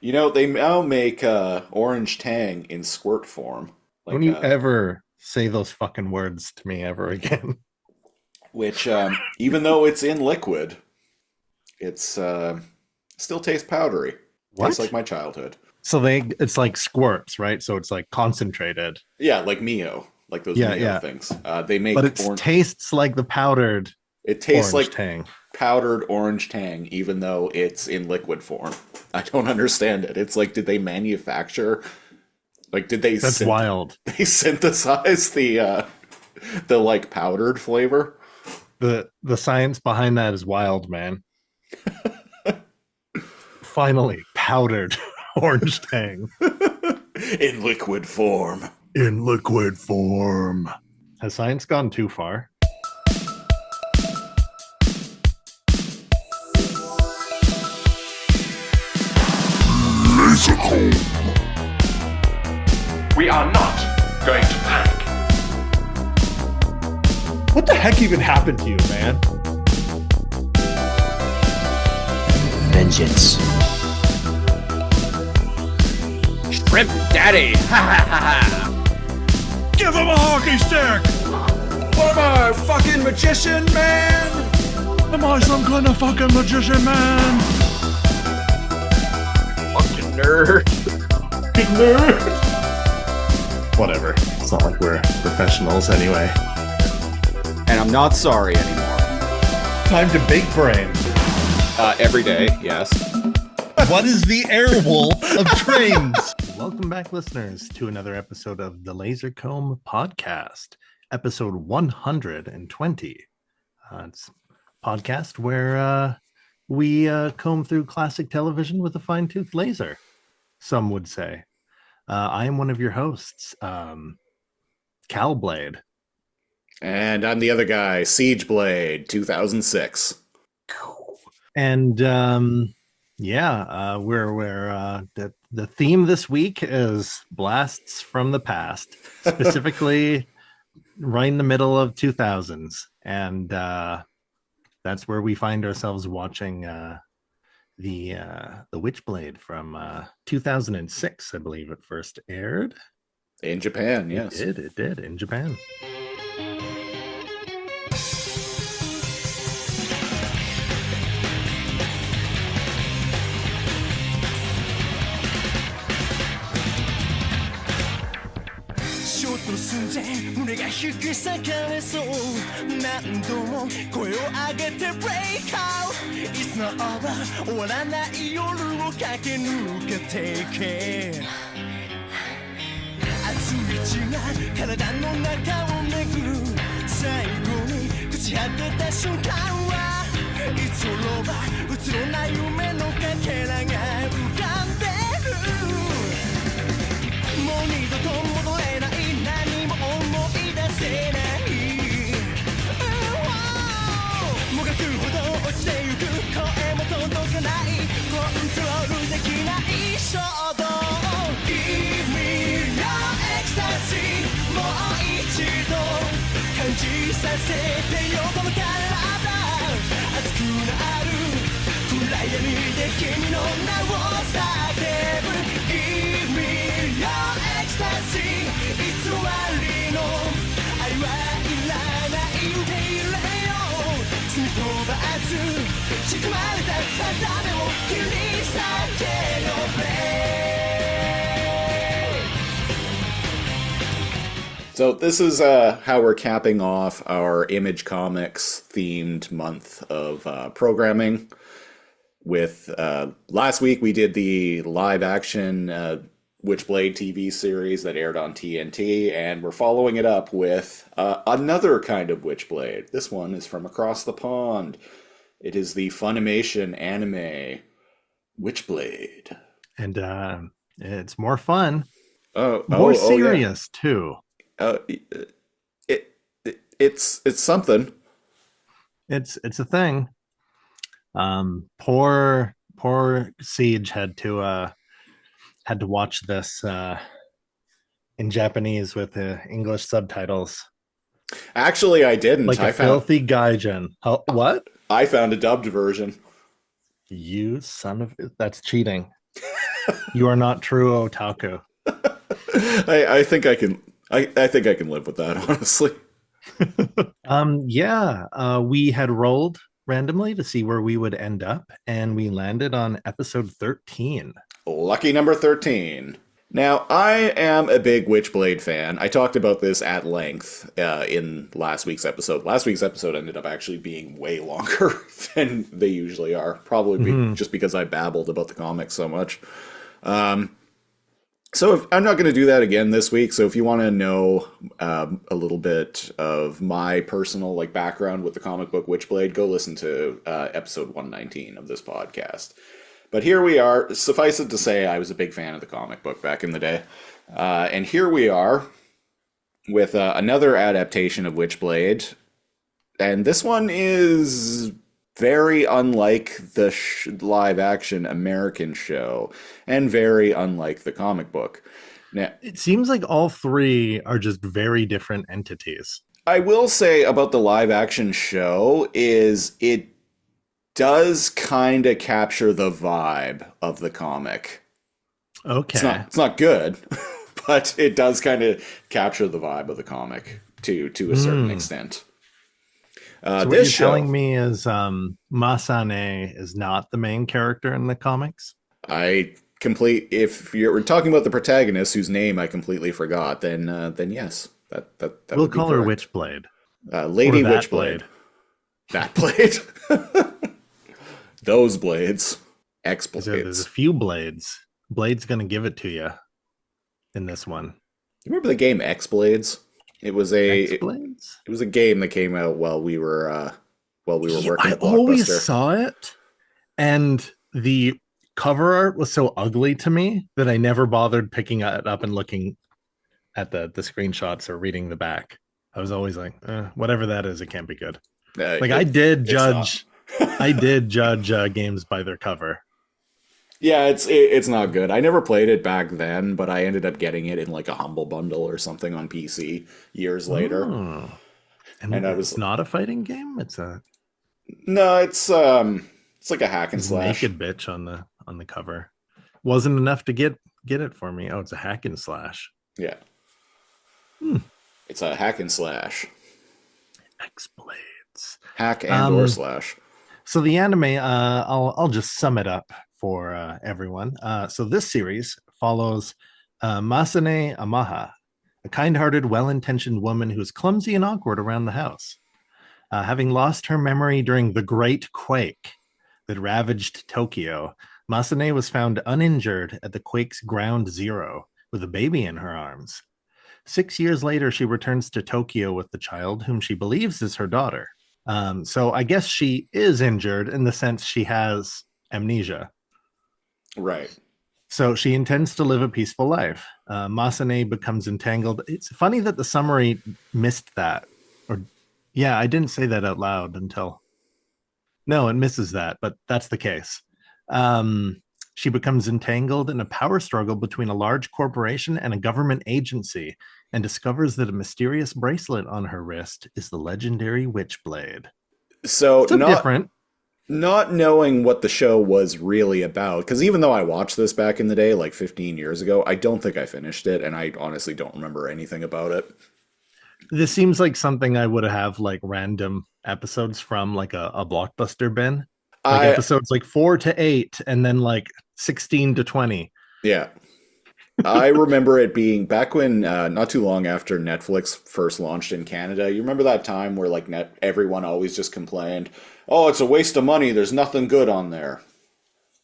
You know, they now make orange tang in squirt form, Don't like you ever say those fucking words to me ever again. which even though it's in liquid, it's still tastes powdery. Tastes like What? my childhood. So it's like squirts, right? So it's like concentrated. Yeah, like Mio, like those Yeah, Mio yeah. things. They But make it orange. tastes like the powdered It tastes orange like tang. powdered orange tang, even though it's in liquid form. I don't understand it. It's like, did they manufacture? Like, did they That's wild. they synthesize the like powdered flavor The science behind that is wild, man. Finally, powdered orange tang in liquid form? in liquid form. Has science gone too far? Lazor Comb. We are not going to panic. What the heck even happened to you, man? Vengeance. Shrimp Daddy! Ha ha ha ha! Give him a hockey stick! What am I, fucking magician, man? Am I some kind of fucking magician, man? Fucking nerd. Whatever. It's not like we're professionals anyway. And I'm not sorry anymore. Time to big brain. Every day, yes. What is the airwolf of trains? Welcome back, listeners, to another episode of the Lazor Comb podcast, episode 120. It's a podcast where we comb through classic television with a fine-tooth laser, some would say. I am one of your hosts, Calblade. And I'm the other guy, Siegeblade, 2006. And we're the theme this week is blasts from the past, specifically right in the middle of 2000s, and that's where we find ourselves watching the Witchblade from 2006, I believe it first aired. In Japan, yes. It did in Japan. So this is how we're capping off our Image Comics themed month of programming. With last week we did the live action Witchblade TV series that aired on TNT, and we're following it up with another kind of Witchblade. This one is from across the pond. It is the Funimation anime Witchblade, And it's more fun, more more serious too. It's something. It's a thing. Poor Siege had to watch this in Japanese with English subtitles. Actually, I didn't. Like a filthy gaijin. Oh, what? I found a dubbed version. You son of... That's cheating. You are not true otaku. I think I can. I think I can live with that, honestly. We had rolled randomly to see where we would end up, and we landed on episode 13. Lucky number 13. Now, I am a big Witchblade fan. I talked about this at length in last week's episode. Last week's episode ended up actually being way longer than they usually are. Probably just because I babbled about the comics so much. So I'm not going to do that again this week. So if you want to know a little bit of my personal background with the comic book Witchblade, go listen to episode 119 of this podcast. But here we are. Suffice it to say, I was a big fan of the comic book back in the day. And here we are with another adaptation of Witchblade. And this one is very unlike the live-action American show, and very unlike the comic book. Now, It seems like all three are just very different entities. I will say about the live-action show is it does kind of capture the vibe of the comic. Okay. It's not good, but it does kind of capture the vibe of the comic to a certain extent. So what you're telling me is Masane is not the main character in the comics? If you're talking about the protagonist whose name I completely forgot, then yes. That we'll would be call her correct. Witchblade. Lady Or that Witchblade. That blade. Those blades. X-blades. There's a few blades. Blade's gonna give it to you in this one. You remember the game X-Blades? It was X-Blades? It was a game that came out while we were working I at always Blockbuster. saw it, and the cover art was so ugly to me that I never bothered picking it up and looking at the screenshots or reading the back. I was always like, whatever that is, it can't be good. I did judge games by their cover. Yeah, it's not good. I never played it back then, but I ended up getting it in a Humble Bundle or something on PC years later. Oh. And it's not a fighting game. It's like a hack and slash. Naked bitch on the cover. Wasn't enough to get it for me. Oh, it's a hack and slash. Yeah. It's a hack and slash. X-Blades. Hack and or slash. So the anime, I'll just sum it up for everyone. So this series follows Masane Amaha, a kind-hearted, well-intentioned woman who is clumsy and awkward around the house. Having lost her memory during the Great Quake that ravaged Tokyo, Masane was found uninjured at the quake's ground zero with a baby in her arms. 6 years later, she returns to Tokyo with the child, whom she believes is her daughter. So I guess she is injured in the sense she has amnesia. Right. So she intends to live a peaceful life. Masane becomes entangled. It's funny that the summary missed that. I didn't say that out loud until... No, it misses that, but that's the case. She becomes entangled in a power struggle between a large corporation and a government agency and discovers that a mysterious bracelet on her wrist is the legendary Witchblade. So different. Not knowing what the show was really about, because even though I watched this back in the day, 15 years ago, I don't think I finished it, and I honestly don't remember anything about it. This seems like something I would have random episodes from a Blockbuster bin. Episodes 4 to 8 and then 16 to 20. Yeah. I remember it being back when, not too long after Netflix first launched in Canada. You remember that time where everyone always just complained, "Oh, it's a waste of money. There's nothing good on there,"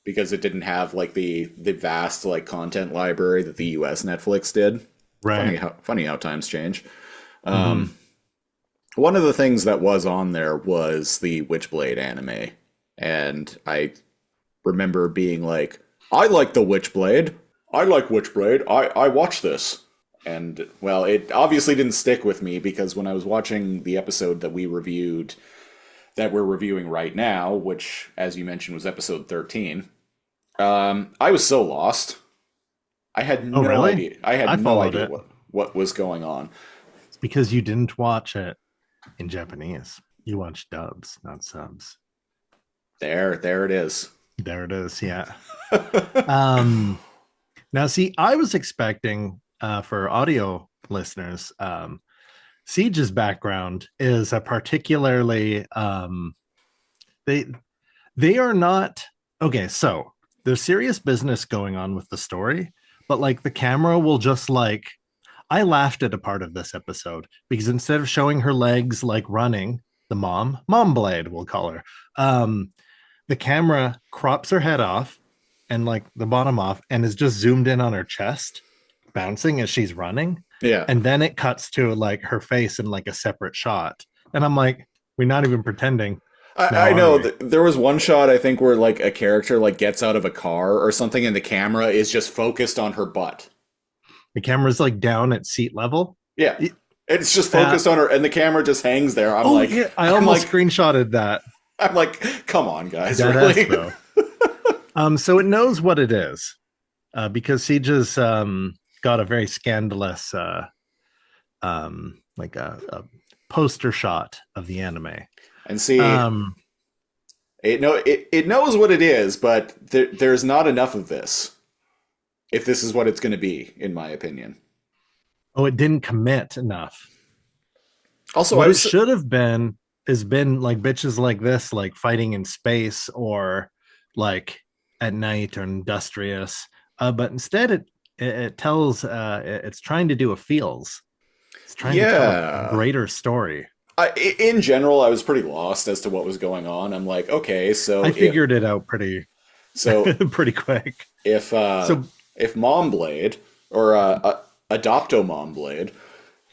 because it didn't have the vast content library that the US Netflix did. Right. Funny how times change. One of the things that was on there was the Witchblade anime, and I remember being like, "I like the Witchblade. I like Witchblade. I watched this." And, well, it obviously didn't stick with me, because when I was watching the episode that we're reviewing right now, which, as you mentioned, was episode 13, I was so lost. I had no idea. I had no idea what was going on. It's because you didn't watch it in Japanese. You watched dubs, not subs. There it is. There it is, yeah. Now, see, I was expecting for audio listeners, Siege's background is a particularly they they are not okay. So there's serious business going on with the story, but like the camera will just like I laughed at a part of this episode because instead of showing her legs like running, the mom blade, we'll call her, the camera crops her head off and like the bottom off and is just zoomed in on her chest, bouncing as she's running. Yeah. And then it cuts to like her face in like a separate shot. And I'm like, we're not even pretending. I know there was one shot I think where like a character like gets out of a car or something and the camera is just focused on her butt. The camera's like down at seat level. Yeah. It's just focused on her and the camera just hangs there. I'm like, yeah, I almost screenshotted that. I'm like, come on, guys. Deadass, really? So it knows what it is because Siege's got a very scandalous like a poster shot of the anime. And see, it knows what it is, but there's not enough of this. If this is what it's going to be, in my opinion. Oh, it didn't commit enough. Also, what it should have been like bitches like this, like fighting in space or like at night or industrious. But instead, it tells it's trying to do a feels. It's trying to tell a greater story. In general, I was pretty lost as to what was going on. I'm like, okay, so I figured it out pretty quick. If Mom Blade or Adopto Mom Blade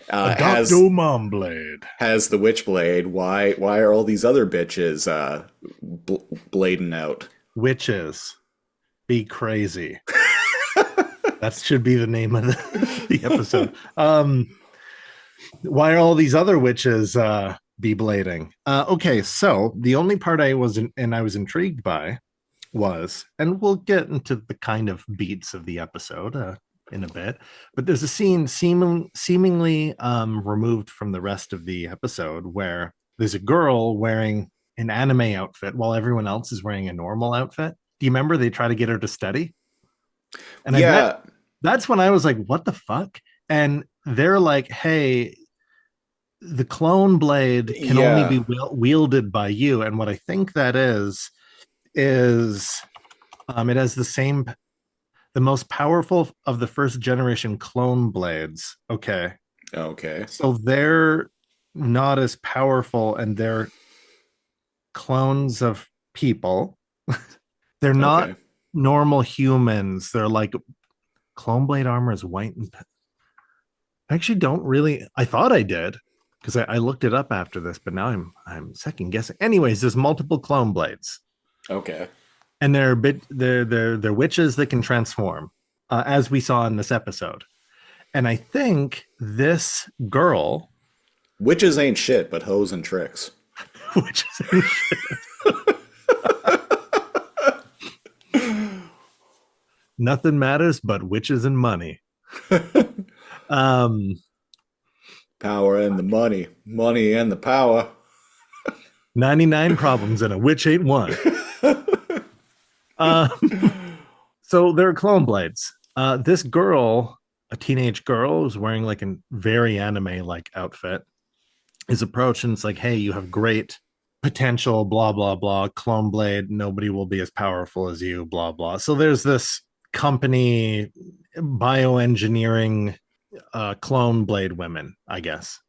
has the Witchblade, why are all these other bitches blading out? Witches, be crazy. That should be the name of the episode. Why are all these other witches be blading? Okay, so the only part I was intrigued by was, and we'll get into the kind of beats of the episode in a bit, but there's a scene seemingly removed from the rest of the episode where there's a girl wearing an anime outfit while everyone else is wearing a normal outfit. Do you remember they try to get her to study? And that's when I was like, what the fuck? And they're like, hey, the clone blade can only be wielded by you. And what I think that is it has the most powerful of the first generation clone blades. Okay. So they're not as powerful and they're clones of people. They're not normal humans. They're like clone blade armor is white and I actually don't really. I thought I did because I looked it up after this, but now I'm second guessing. Anyways, there's multiple clone blades. Okay. And they're witches that can transform, as we saw in this episode. And I think this girl, witches ain't shit, but hoes and tricks. Witches ain't shit. Nothing matters but witches and money. Power and the money and the power. 99 problems and a witch ain't one. So there are clone blades. This girl, a teenage girl who's wearing like a very anime like outfit, is approached and it's like, hey, you have great potential, blah blah blah, clone blade, nobody will be as powerful as you, blah blah. So there's this company bioengineering clone blade women, I guess.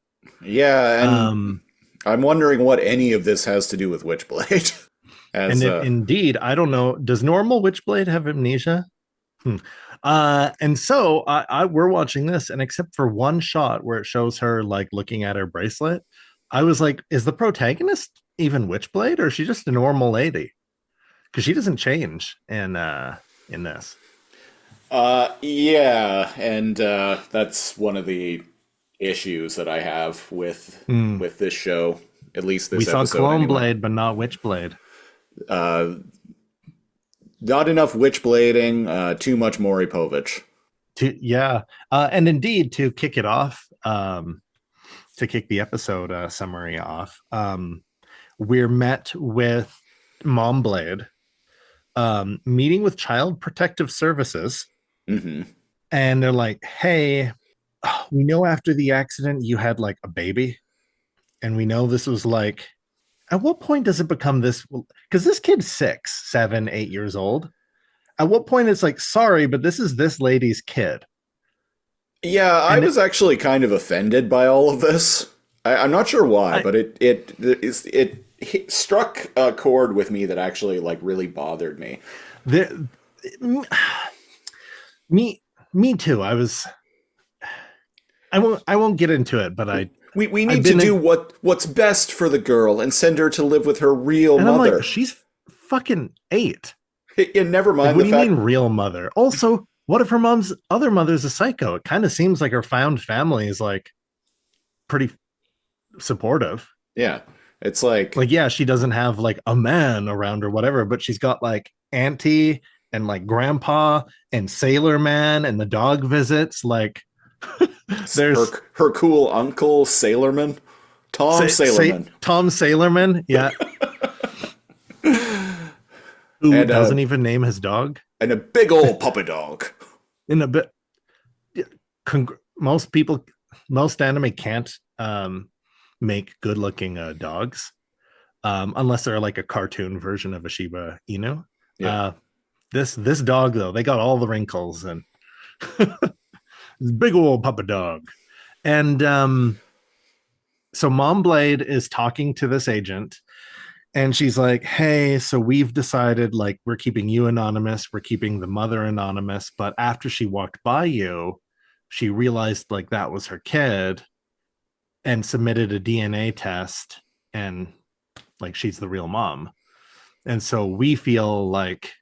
Yeah, and I'm wondering what any of this has to do with Witchblade. Indeed, I don't know. Does normal Witchblade have amnesia? And so we're watching this, and except for one shot where it shows her like looking at her bracelet, I was like, is the protagonist even Witchblade, or is she just a normal lady? Because she doesn't change in this. Yeah, and that's one of the issues that I have with this show. At least this episode. We saw Clone Blade, but not Witchblade. Not enough Witchblading. Too much Maury Povich. And indeed, to kick it off, to kick the episode summary off, we're met with Mom Blade meeting with Child Protective Services Mm-hmm. And they're like, hey, we know after the accident you had like a baby. And we know this was like, at what point does it become this? Because this kid's 6, 7, 8 years old. At what point it's like, sorry, but this is this lady's kid. Yeah, I And was actually kind of offended by all of this. I'm not sure why, but it struck a chord with me that actually like really bothered me. the, me, me too. I won't get into it, but We I've need to been do in, what's best for the girl and send her to live with her real and I'm mother. like, she's fucking 8. And never Like, mind what the do you fact. mean real mother? Also, what if her mom's other mother's a psycho? It kind of seems like her found family is like pretty supportive. Yeah, it's like Like, yeah, she doesn't have like a man around or whatever, but she's got like auntie and like grandpa and sailor man and the dog visits. Like, her there's her cool uncle Sailorman, Tom Sailorman, Tom Sailorman, yeah, who and doesn't even name his dog. a big old puppy dog. In a bit, most people, most anime can't make good looking dogs unless they're like a cartoon version of a Shiba Inu. Yeah. This dog though, they got all the wrinkles and big old puppy dog. And so Mom Blade is talking to this agent and she's like, hey, so we've decided like we're keeping you anonymous, we're keeping the mother anonymous, but after she walked by you, she realized like that was her kid and submitted a DNA test and like she's the real mom. And so we feel like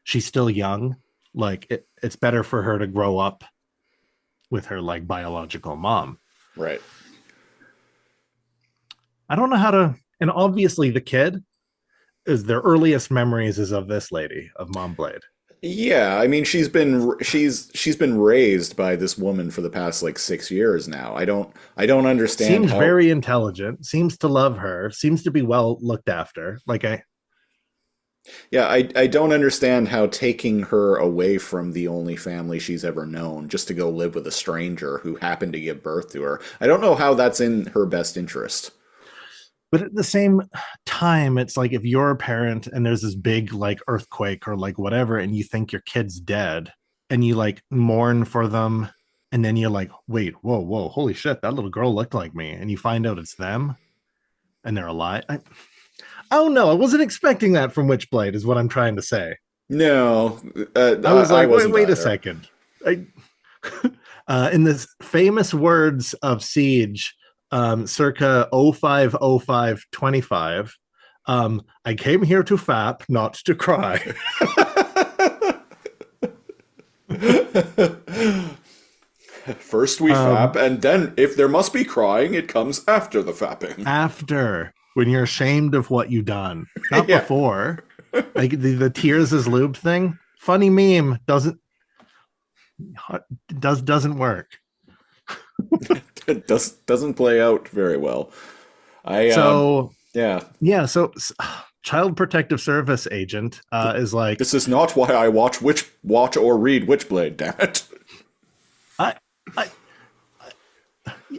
she's still young, like it's better for her to grow up with her like biological mom. Right. I don't know how to, and obviously the kid is their earliest memories is of this lady, of Mom Blade. Yeah, I mean she's been raised by this woman for the past like 6 years now. I don't understand. Seems very intelligent, seems to love her, seems to be well looked after. Like I don't understand how taking her away from the only family she's ever known just to go live with a stranger who happened to give birth to her. I don't know how that's in her best interest. But at the same time, it's like if you're a parent and there's this big like earthquake or like whatever, and you think your kid's dead and you like mourn for them. And then you're like, wait, whoa, holy shit, that little girl looked like me. And you find out it's them and they're alive. I don't know. I wasn't expecting that from Witchblade, is what I'm trying to say. No, I was like, wait either. a second. In the famous words of Siege, circa 050525, I came here to fap, not to cry. First we fap, and then if there must be crying, it comes after the fapping. After, when you're ashamed of what you've done, not Yeah. before. Like the tears as lube thing, funny meme, doesn't work. It doesn't play out very well. So yeah. Child Protective Service agent is like, This is not why I watch or read Witchblade, damn it.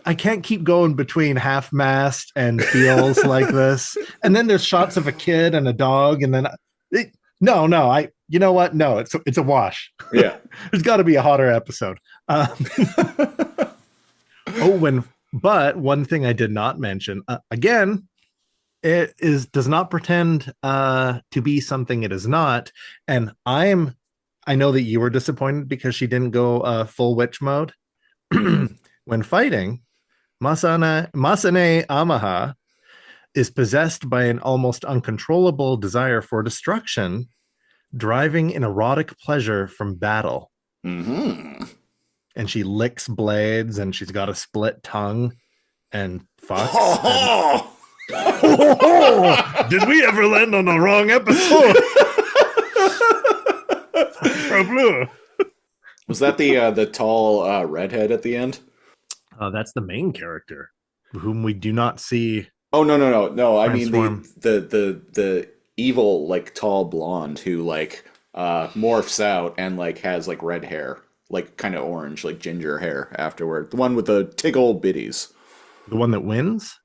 I can't keep going between half-mast and feels like this, and then there's shots of a kid and a dog, and then you know what? No, it's a wash. Yeah. There's got to be a hotter episode. But one thing I did not mention again, it does not pretend to be something it is not, and I know that you were disappointed because she didn't go full witch mode. When fighting, Masane Amaha is possessed by an almost uncontrollable desire for destruction, driving an erotic pleasure from battle. Mm-hmm. And she licks blades, and she's got a split tongue, and fucks. Did we ever land on the wrong episode? Was that the tall redhead at the end? That's the main character, whom we do not see. Oh no! I mean Transform. the evil like tall blonde who like morphs out and like has like red hair, like kind of orange, like ginger hair afterward. The one with the tickle bitties. The one that wins,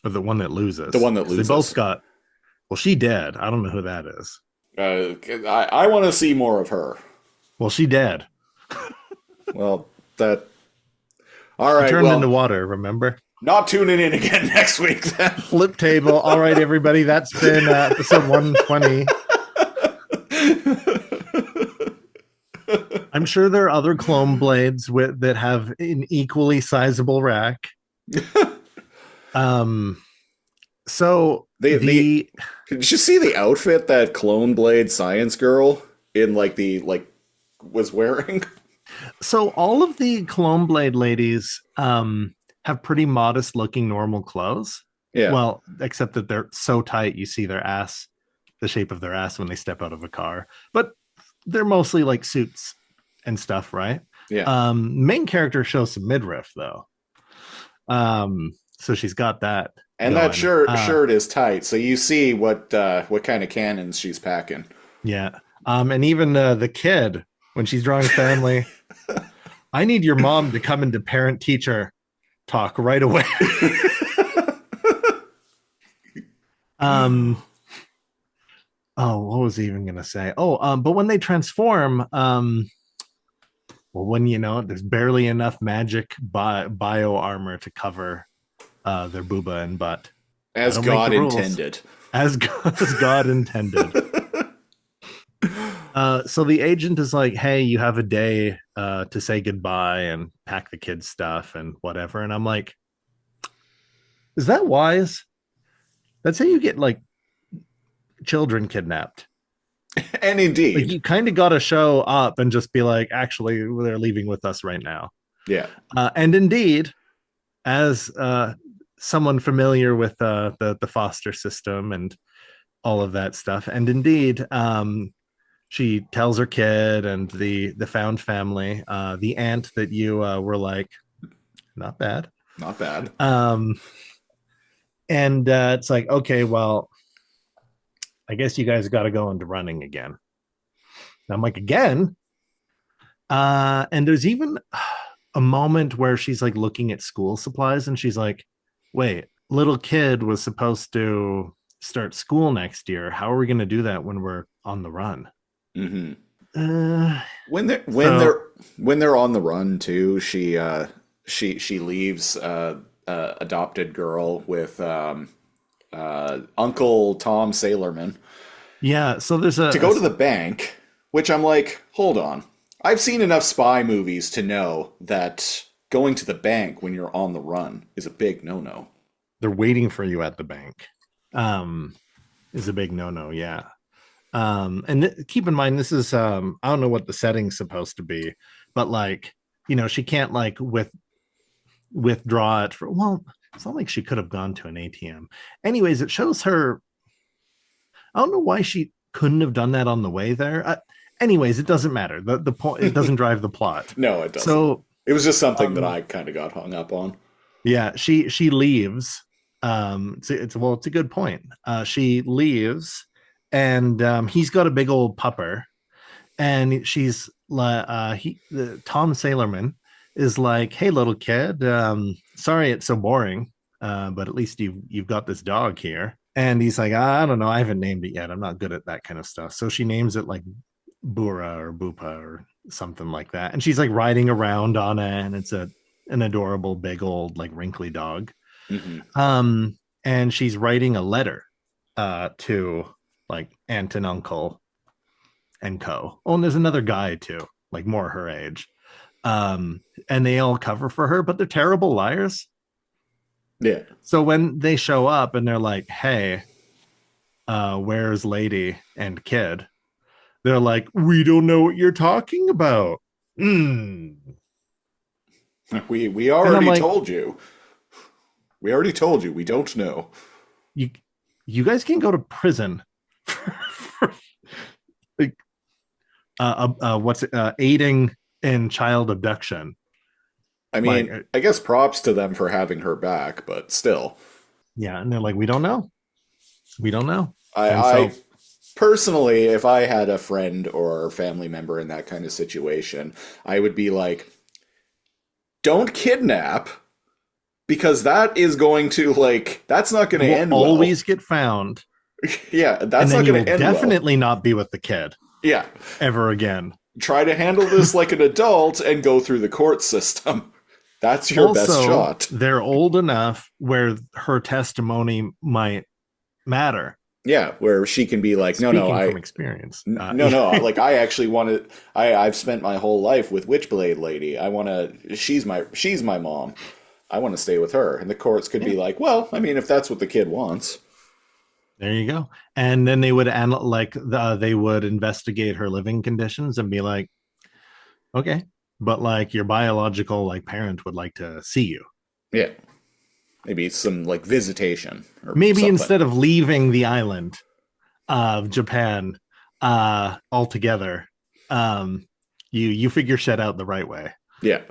or the one that loses? The one that 'Cause loses. They both got. Well, she dead. I don't know who that is. I want to see more of her. Well, she dead. Well, that. All right. Turned Well, into water. Remember? not tuning in again next week then. Flip table. All right, everybody. That's been episode 120. I'm sure there are other clone blades that have an equally sizable rack. So Did you see the outfit that Clone Blade Science Girl in was wearing? So all of the Clone Blade ladies have pretty modest looking normal clothes. Yeah. Well, except that they're so tight you see their ass, the shape of their ass when they step out of a car. But they're mostly like suits and stuff, right? Yeah. Main character shows some midriff though. So she's got that. And going. that shirt is tight, so you see what kind of cannons she's packing. Yeah. And even the kid, when she's drawing family, I need your mom to come into parent-teacher talk right away. Oh, what was I even gonna say? But when they transform, when there's barely enough magic bio armor to cover their booba and butt. As God intended. As God intended. So the agent is like, hey, you have a day to say goodbye and pack the kids' stuff and whatever. And I'm like, is that wise? That's how you get like children kidnapped. And indeed. Like, you kind of got to show up and just be like, actually, they're leaving with us right now. Yeah. And indeed, as someone familiar with the foster system and all of that stuff, and indeed, she tells her kid and the found family, the aunt that you were like, not bad. Not bad. And it's like, okay, well, I guess you guys got to go into running again. And I'm like, again? And there's even a moment where she's like looking at school supplies and she's like, wait, little kid was supposed to start school next year. How are we going to do that when we're on the run? Mm-hmm. When they're on the run too, she leaves adopted girl with Uncle Tom Sailorman. Yeah, so there's to go to the bank, which I'm like, hold on. I've seen enough spy movies to know that going to the bank when you're on the run is a big no-no. They're waiting for you at the bank. Is a big no-no, yeah. And keep in mind, this is I don't know what the setting's supposed to be, but like, she can't like withdraw it for, well, it's not like she could have gone to an ATM. Anyways, it shows her. I don't know why she couldn't have done that on the way there. Anyways, it doesn't matter. The point, it doesn't drive the plot. No, it doesn't. So it was just something that I kind of got hung up on. Yeah, she leaves. It's a good point. She leaves, and he's got a big old pupper, and she's Tom Sailorman is like, hey, little kid, sorry it's so boring, but at least you've got this dog here. And he's like, I don't know, I haven't named it yet. I'm not good at that kind of stuff. So she names it like Bura or Bupa or something like that. And she's like riding around on it, and it's an adorable big old like wrinkly dog. Mm-hmm. And she's writing a letter to like aunt and uncle and co. Oh, and there's another guy too, like more her age. And they all cover for her, but they're terrible liars. Yeah. So when they show up and they're like, hey, where's lady and kid? They're like, we don't know what you're talking about. We already told you. We already told you. We don't know. You guys can go to prison for like, aiding in child abduction. I mean, I guess props to them for having her back, but still. Yeah, and they're like, we don't know. We don't know. personally, if I had a friend or family member in that kind of situation, I would be like, don't kidnap, because that is going to, like, that's not going to end well. Always get found. Yeah, And that's then not you going will to end well. definitely not be with the kid Yeah. ever again. Try to handle this like an adult and go through the court system. That's your best Also, shot. they're old enough where her testimony might matter. Yeah, where she can be like, Speaking no, from experience. no, like I actually want to. I've spent my whole life with Witchblade lady. I want to. She's my mom. I want to stay with her. And the courts could be like, well, I mean, if that's what the kid wants. There you go. And then they would they would investigate her living conditions and be like, okay, but like your biological like parent would like to see you. Yeah. Maybe some like visitation. Or maybe something. Instead of leaving the island of Japan altogether, you figure shit out the right way. Yeah.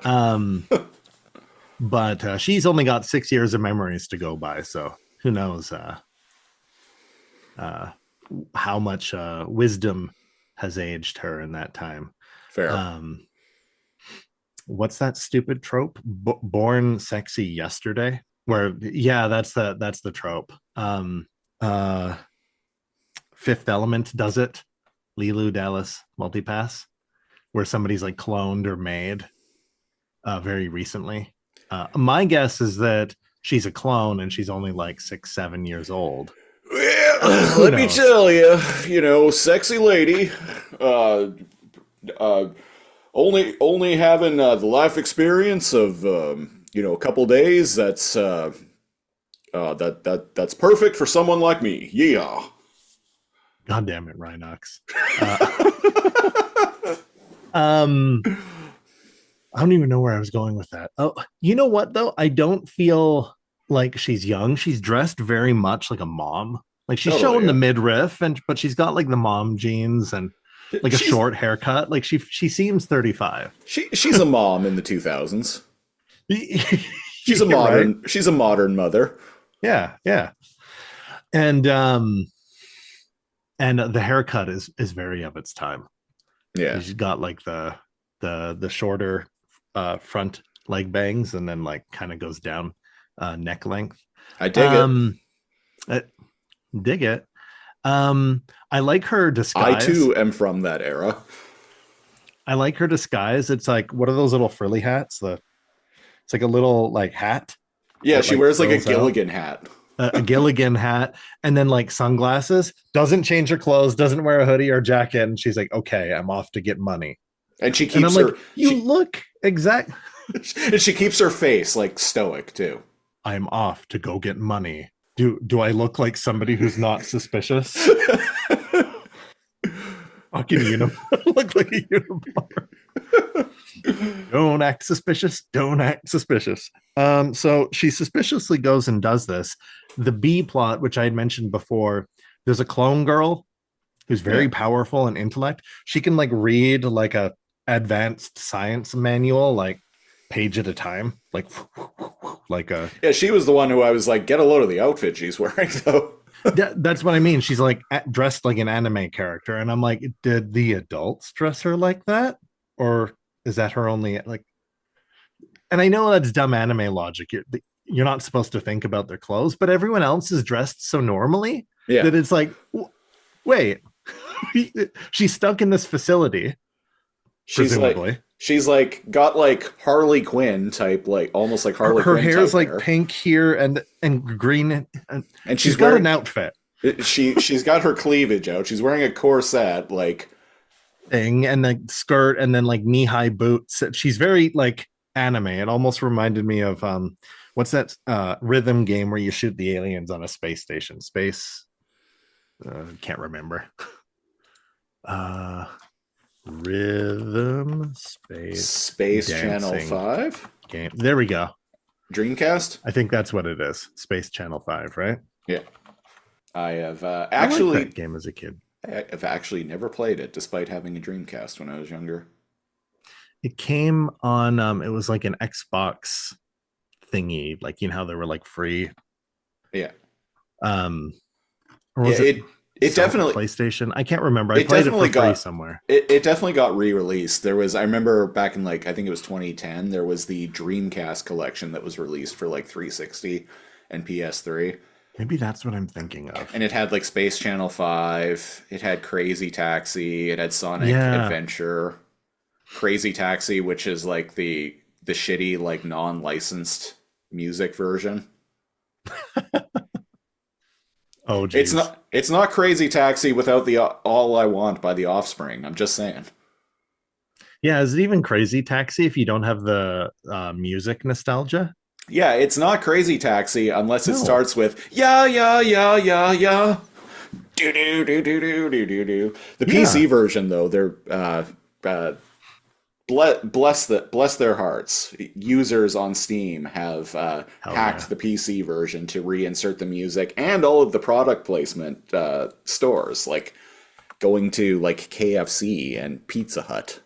But she's only got 6 years of memories to go by, so who knows how much wisdom has aged her in that time. Fair. What's that stupid trope? Born sexy yesterday? Where that's the trope. Fifth Element does it. Lilu Dallas Multipass, where somebody's like cloned or made very recently. My guess is that she's a clone and she's only like 6-7 years old. Well, let me tell you, sexy lady, only having the life experience of a couple days. That's that's perfect for someone like me. Yeah. God damn it, Rhinox. I don't even know where I was going with that. Oh, you know what though? I don't feel like she's young. She's dressed very much like a mom. Like she's showing the midriff, but she's got like the mom jeans and like a short haircut. Like she seems 35. She's a mom in the 2000s. She's a modern. Right? She's a modern mother. Yeah. And the haircut is very of its time. Yeah, she's got like the shorter front leg bangs, and then like kind of goes down neck length. I dig it. Dig it. I like her disguise. I too am from that era. I like her disguise. It's like, what are those little frilly hats? It's like a little like hat. Yeah, she wears like a Gilligan hat. A Gilligan hat, and then like sunglasses. Doesn't change her clothes. Doesn't wear a hoodie or jacket. And she's like, "Okay, I'm off to get money." And she keeps her. Like, you look exact. And she keeps her face like stoic too. I'm off to go get money. Do I look like somebody who's not suspicious? Fucking uniform. Look like a uniform. Don't act suspicious. Don't act suspicious. So she suspiciously goes and does this. The B plot, which I had mentioned before, there's a clone girl who's very powerful in intellect. She can like read like a advanced science manual, like page at a time, like a. Yeah, she was the one who I was like, get a load of the outfit she's wearing, though. That's what I mean. She's like dressed like an anime character, and I'm like, did the adults dress her like that, or is that her only like? And I know that's dumb anime logic. You're not supposed to think about their clothes, but everyone else is dressed so normally that it's like, wait, she's stuck in this facility. She's like got like Harley Quinn type, like almost like Harley Quinn. Her hair's like hair. Pink here and green, and she's got an outfit. She's got her cleavage out. She's wearing a corset, like thing, and the skirt, and then like knee-high boots. She's very like anime. It almost reminded me of what's that rhythm game where you shoot the aliens on a space station? Can't remember. Rhythm Space Channel 5 game. There we go. Dreamcast? I think that's what it is. Space Channel 5, right? Yeah. I have actually I liked that game as a kid. I've actually never played it, despite having a Dreamcast when I was younger. It came on it was like an Xbox thingy, like you know how they were like free. Yeah. Or was it It definitely PlayStation. I can't remember. I it played it definitely for free got somewhere. it definitely got re-released. There was I remember back in like I think it was 2010, there was the Dreamcast collection that was released for like 360 and PS3. Maybe that's what I'm thinking of. And it had like Space Channel 5, it had Crazy Taxi, it had Sonic Yeah. Adventure. Crazy Taxi, which is like the shitty like non-licensed music version. Oh, geez. It's not Crazy Taxi without the All I Want by the Offspring. I'm just saying. Yeah, is it even Crazy Taxi if you don't have the music nostalgia? Yeah, it's not Crazy Taxi unless it No. starts with yeah yeah yeah yeah yeah do do do do do do do do. The Yeah. PC version though, they're bless their hearts. Users on Steam have hacked yeah. the PC version to reinsert the music and all of the product placement stores, like going to like KFC and Pizza Hut.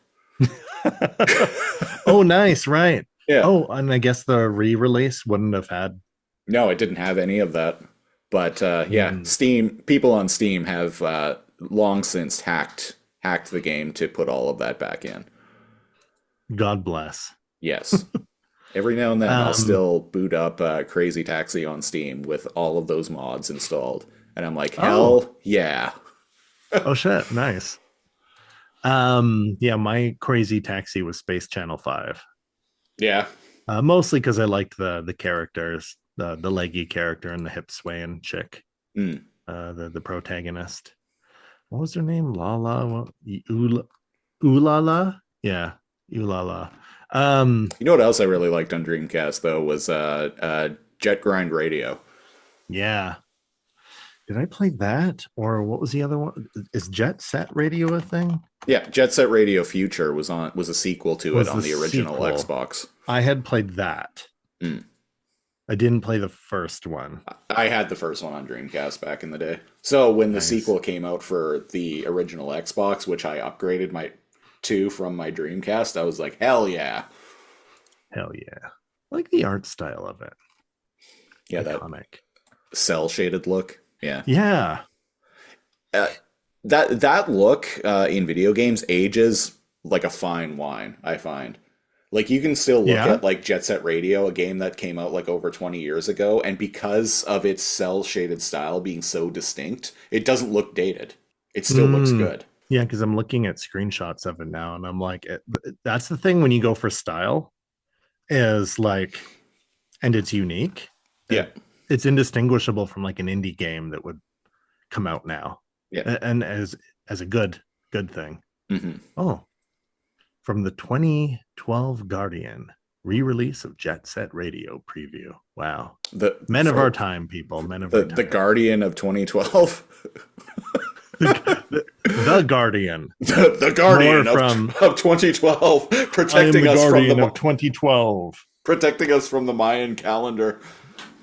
Oh, nice, right. Yeah. Oh, and I guess the re-release wouldn't have had. No, it didn't have any of that. But yeah, Steam people on Steam have long since hacked the game to put all of that back in. God bless. Yes. Every now and then I'll still boot up Crazy Taxi on Steam with all of those mods installed. And I'm like, hell yeah. Oh shit, nice. Yeah, my Crazy Taxi was Space Channel 5. Yeah. Mostly because I liked the characters, the leggy character and the hip swaying chick. Mm. The protagonist. What was her name? Lala? Ulala? Yeah, Ulala. You know what else I really liked on Dreamcast though was Jet Grind Radio. Yeah. Did I play that? Or what was the other one? Is Jet Set Radio a thing? Yeah, Jet Set Radio Future was a sequel to Was it on the the original sequel. Xbox. I had played that. Mm. I didn't play the first one. I had the first one on Dreamcast back in the day. So when the Nice. sequel came out for the original Xbox, which I upgraded from my Dreamcast, I was like, hell yeah. Hell yeah. I like the art style of it. Yeah, Iconic. that cell shaded look. Yeah. Yeah. That look in video games ages like a fine wine, I find. Like you can still look at like Jet Set Radio, a game that came out like over 20 years ago, and because of its cell shaded style being so distinct, it doesn't look dated. It still looks good. Yeah, because I'm looking at screenshots of it now, and I'm like, that's the thing when you go for style, is like, and it's unique. Yeah. It's indistinguishable from like an indie game that would come out now. Yeah. And as a good thing. Mm-hmm. Oh, from the 2012 Guardian re-release of Jet Set Radio preview. Wow. Men of our time, people. Men of our time. The Guardian of 2012. the Guardian. The Guardian of 2012, protecting us from the of 2012. Protecting us from the Mayan calendar.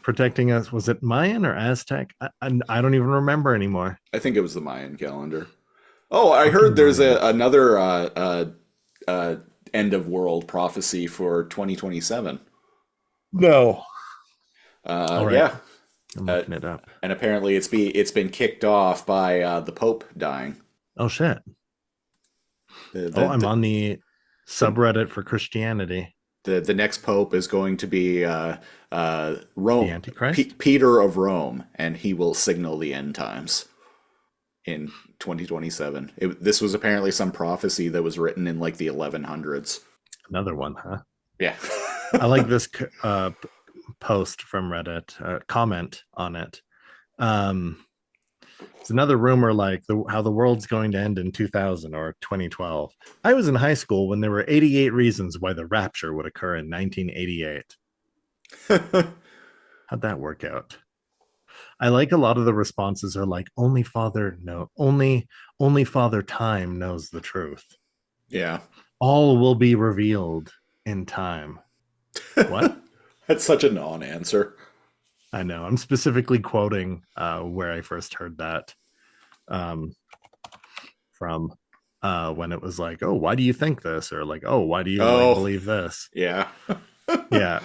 Protecting us. Was it Mayan or Aztec? I don't even remember anymore. I think it was the Mayan calendar. Oh, I heard there's another end of world prophecy for 2027. No. Right. Yeah. I'm looking it up. And apparently it's been kicked off by the Pope dying. Oh shit. I'm on the subreddit for Christianity. The next Pope is going to be Rome, The Antichrist? Peter of Rome, and he will signal the end times in 2027. This was apparently some prophecy that was written in like the 1100s. Another one, huh? Yeah. I like this post from Reddit, comment on it. It's another rumor like how the world's going to end in 2000 or 2012. I was in high school when there were 88 reasons why the rapture would occur in 1988. How'd that work out? I like a lot of the responses are like only Father Time knows the truth. Yeah. All will be revealed in time. What? That's such a non-answer. I know. I'm specifically quoting where I first heard that from when it was like, oh, why do you think this? Or like, oh, why do you like, believe this? Yeah. Yeah.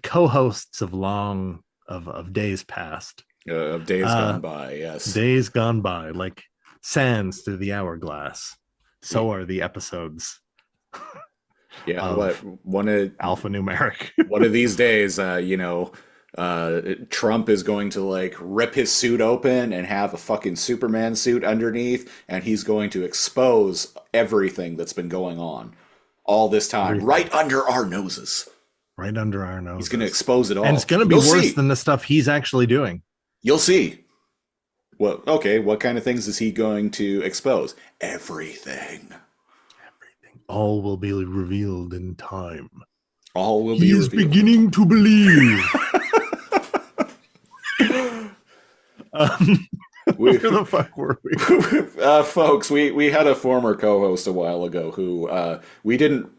co-hosts of days past, Of days gone by, yes. days gone by, like sands through the hourglass. So are the episodes. Yeah, Of one of alphanumeric. one of these days, Trump is going to like rip his suit open and have a fucking Superman suit underneath, and he's going to expose everything that's been going on all this time, right under our noses. Right under our noses. He's going to expose it all, and it's going to be worse than the stuff he's actually doing. You'll see. Well, okay, what kind of things is he going to expose? Everything. All will be revealed in time. All will be He is revealed. beginning to believe. Where the fuck were we? Folks, we had a former co-host a while ago who we didn't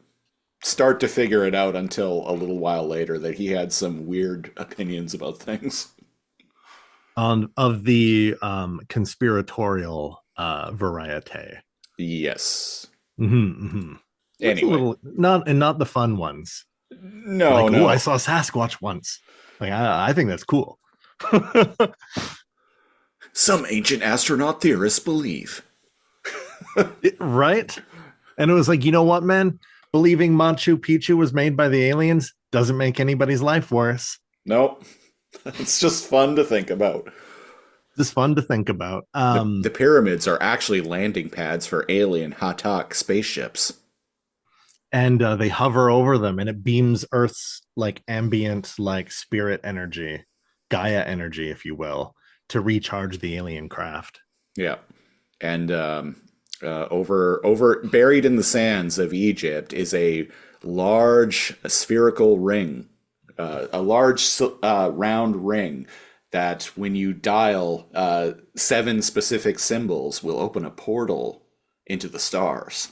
start to figure it out until a little while later that he had some weird opinions about things. Of the conspiratorial variety. Yes. Mm-hmm, mm-hmm. Anyway, not the fun ones. No, like, no. Ooh, I saw Sasquatch once. Like, I think that's cool. Some ancient astronaut theorists believe. Right? And it was like, you know what, man? Believing Machu Picchu was made by the aliens doesn't make anybody's life worse. Nope. It's just fun to think about. Just fun to think about. The pyramids are actually landing pads for alien Hatak spaceships. And they hover over them, and it beams Earth's like ambient, like spirit energy, Gaia energy, if you will, to recharge the alien craft. Yeah, and over buried in the sands of Egypt is a large spherical ring, a large round ring that, when you dial 7 specific symbols, will open a portal into the stars.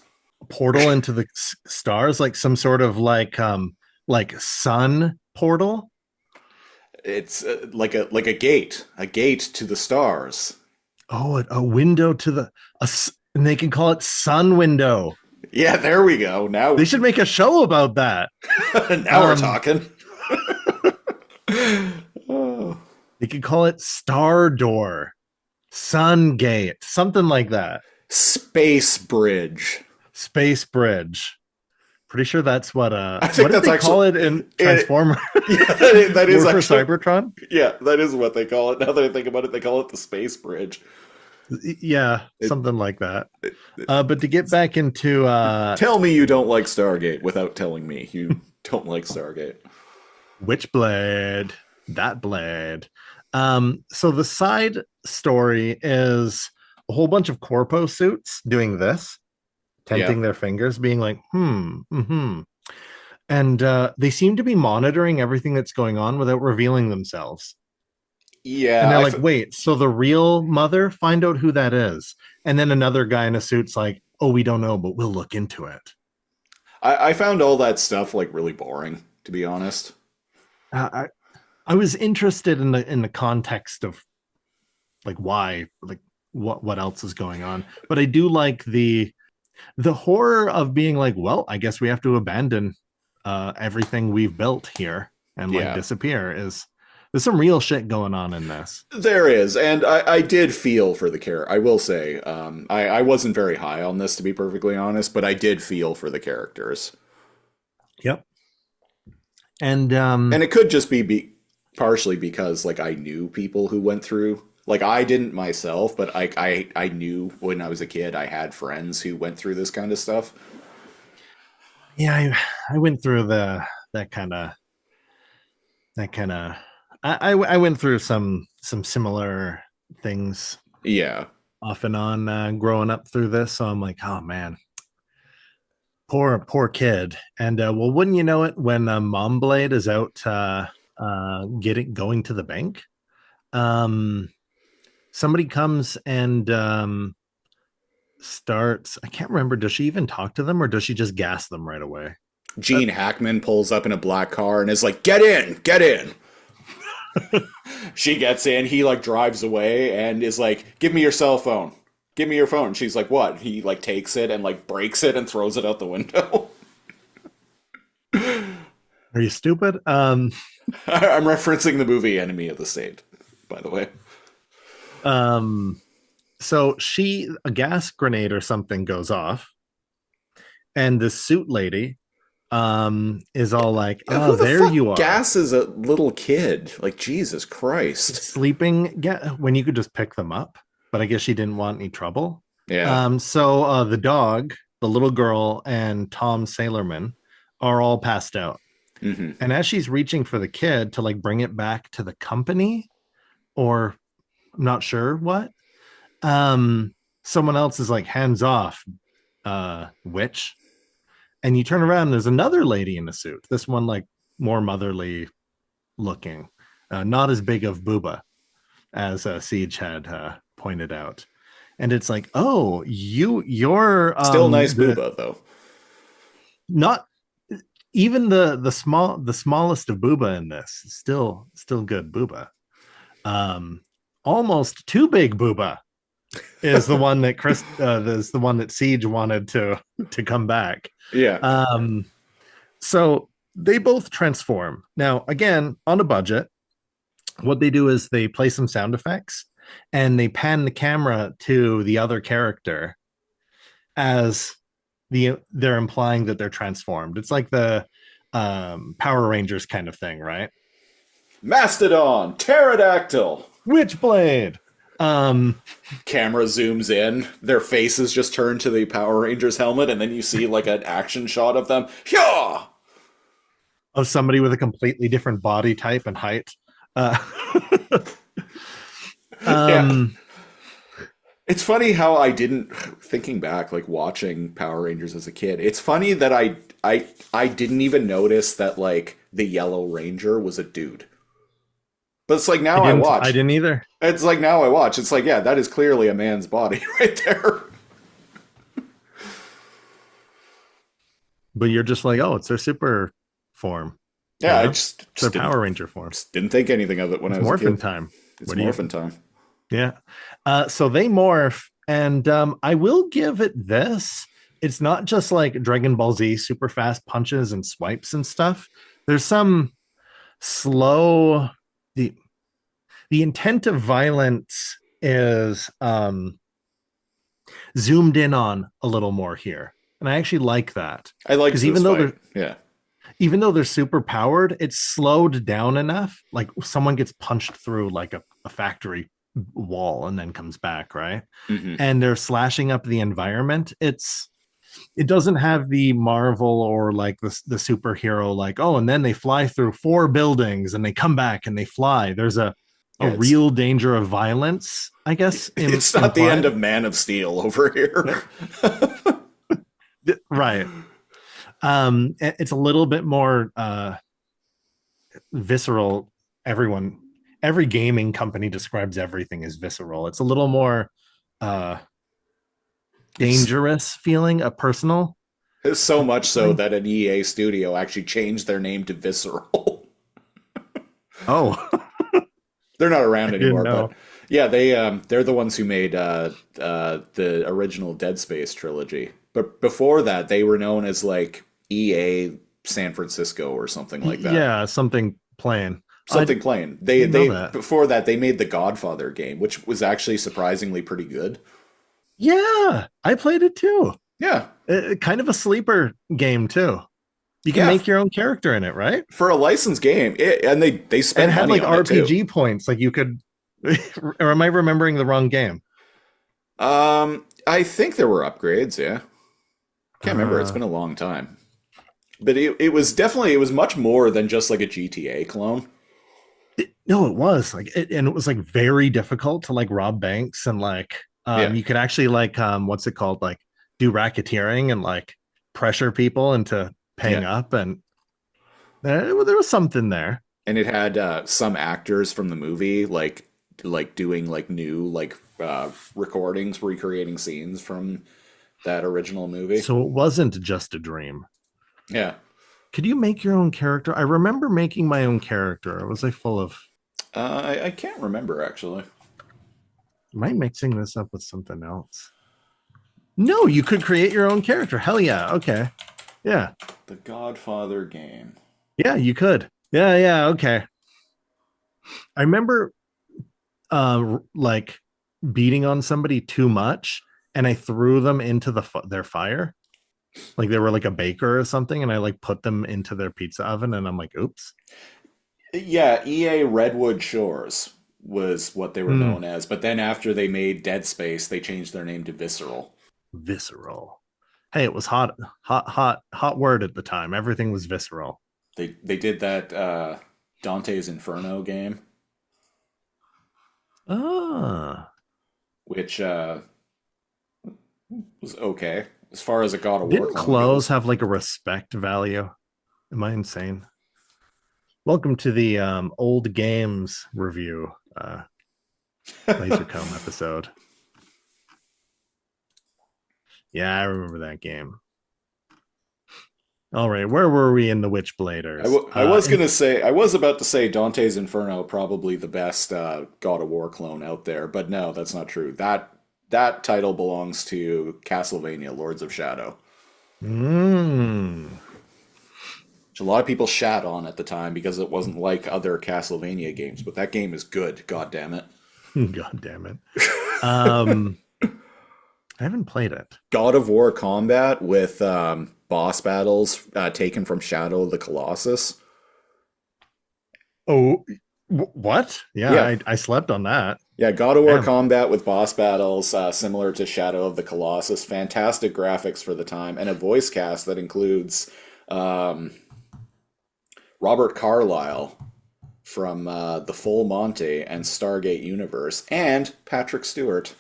Portal into the stars, like some sort of like sun portal. It's like a gate to the stars. Oh, a window to the and they can call it sun window. Yeah, there we go. Now they should make a show about that. Now we're talking. They could call it star door, sun gate, something like that. Space bridge. Pretty sure that's what I think what did they call it in Transformers? Yeah, that is for actually Cybertron. Yeah, that is what they call it. Now that I think about it, they call it the space bridge. Yeah, something like that. But to get back into tell me you don't like Stargate without telling me you don't like Stargate. Witchblade, that blade. So the side story is a whole bunch of corpo suits doing this, tenting their fingers, being like, and they seem to be monitoring everything that's going on without revealing themselves. Yeah. And they're like, wait, so the real mother, find out who that is. And then another guy in a suit's like, oh, we don't know, but we'll look into it. I found all that stuff like really boring, to be honest. I was interested in the context of like why, like what else is going on. But I do like the horror of being like, well, I guess we have to abandon everything we've built here and like disappear. There's some real shit going on in this. There is, and I did feel for the character. I will say, I wasn't very high on this, to be perfectly honest, but I did feel for the characters. Yep. And it could just be partially because like I knew people who went through. Like I didn't myself, but I knew when I was a kid I had friends who went through this kind of stuff. Yeah, I went through that kind of. I went through some similar things. Yeah, off and on growing up through this. So I'm like, oh man, poor kid. And well, wouldn't you know it, when Mom Blade is out going to the bank, somebody comes and starts. I can't remember. Does she even talk to them, or does she just gas them right away? Gene Hackman pulls up in a black car and is like, "Get in, get in." She gets in, he like drives away and is like, "Give me your cell phone. Give me your phone." She's like, "What?" He like takes it and like breaks it and throws it out the window. Are you stupid? I'm referencing the movie Enemy of the State, by the way. Um, so a gas grenade or something goes off, and the suit lady is all like, oh, Who the there you fuck are, gasses a little kid? Like, Jesus Christ. sleeping, when you could just pick them up. But I guess she didn't want any trouble. Yeah. So the dog, the little girl, and Tom Sailorman are all passed out. Hmm. And as she's reaching for the kid to like bring it back to the company, or I'm not sure what, someone else is like, hands off, witch. And you turn around and there's another lady in a suit. This one like more motherly looking, not as big of booba as Siege had pointed out. And it's like, oh, you're Still nice booba, though. Not even the smallest of booba in this. Still good booba. Almost too big booba is the one that is the one that Siege wanted to come back. Yeah. So they both transform. Now, again, on a budget, what they do is they play some sound effects and they pan the camera to the other character as they're implying that they're transformed. It's like the Power Rangers kind of thing, right? Mastodon, pterodactyl. Witchblade. Camera zooms in, their faces just turn to the Power Rangers helmet, and then you see like an action shot of them. Yeah! Of somebody with a completely different body type and height. Yeah. It's funny how I didn't, thinking back, like watching Power Rangers as a kid, it's funny that I didn't even notice that like the Yellow Ranger was a dude. But it's like now I watch. I didn't either. It's like now I watch. It's like, yeah, that is clearly a man's body right there. But you're just like, oh, it's their super form. Yeah, You know? I just It's their didn't, Power Ranger form. just didn't think anything of it when I was a Morphin kid. time. It's morphin time. Yeah. So they morph, and I will give it this. It's not just like Dragon Ball Z super fast punches and swipes and stuff. There's some slow. The intent of violence is zoomed in on a little more here, and I actually like that. I like Because even though they're they're super powered, it's slowed down enough. Like someone gets punched through like a factory wall and then comes back, right? Mm-hmm. And they're slashing up the environment. It doesn't have the Marvel or like the superhero like, oh, and then they fly through 4 buildings and they come back and they fly. There's a real danger of violence, I guess. It's not the end of Man of Steel over here. Right. It's a little bit more visceral. Every gaming company describes everything as visceral. It's a little more dangerous feeling, a personal. It's so much so that an EA studio actually changed their name to Visceral. Oh. They're not around anymore, know. but yeah, they're the ones who made the original Dead Space trilogy. But before that, they were known as like EA San Francisco or something like that. Yeah, something plain. Something plain. They that. Before that, they made the Godfather game, which was actually surprisingly pretty good. Yeah, I played it too. Yeah, Kind of a sleeper game too. You can make your own character in it, right? For a licensed game, and they spent And had money like on it, RPG too. points. Like you could. Or am I remembering the wrong game? I think there were upgrades. Yeah, can't remember. It's been a long time, but it was much more than just like a GTA clone. No, it was like, and it was like very difficult to like rob banks and like you could actually like what's it called, like do racketeering and like pressure people into paying up, and there was something there. And it had some actors from the movie like doing like new like recordings, recreating scenes from that original movie. So it wasn't just a dream. Yeah. Could you make your own character? I remember making my own character. Was I full of? I can't remember actually. Am I mixing this up with something else? No, you could create your own character. Hell yeah. Okay. Yeah. The Godfather game. Yeah, you could. Yeah, okay. I remember like beating on somebody too much and I threw them into their fire. Like they were like a baker or something, and I like put them into their pizza oven, and I'm like, oops. Yeah, EA Redwood Shores was what they were known as, but then after they made Dead Space, they changed their name to Visceral. Visceral. Hey, it was hot word at the time. Everything was visceral. They did that Dante's Inferno game, Ah, which was okay as far as a God of War didn't clone clothes goes. have like a respect value? Am I insane? Welcome to the old games review Laser Comb episode. Yeah, I remember that game. All right, where were we in the Witchbladers? I was gonna say, I was about to say Dante's Inferno, probably the best God of War clone out there, but no, that's not true. That title belongs to Castlevania: Lords of Shadow, Mm. which a lot of people shat on at the time because it wasn't like other Castlevania games. But that game is good. God damn it! God damn it. I haven't played it. God of War combat with boss battles taken from Shadow of the Colossus. Oh, what? Yeah, Yeah. I slept on that. Yeah, God of War Damn. combat with boss battles similar to Shadow of the Colossus. Fantastic graphics for the time, and a voice cast that includes Robert Carlyle from The Full Monty and Stargate Universe, and Patrick Stewart.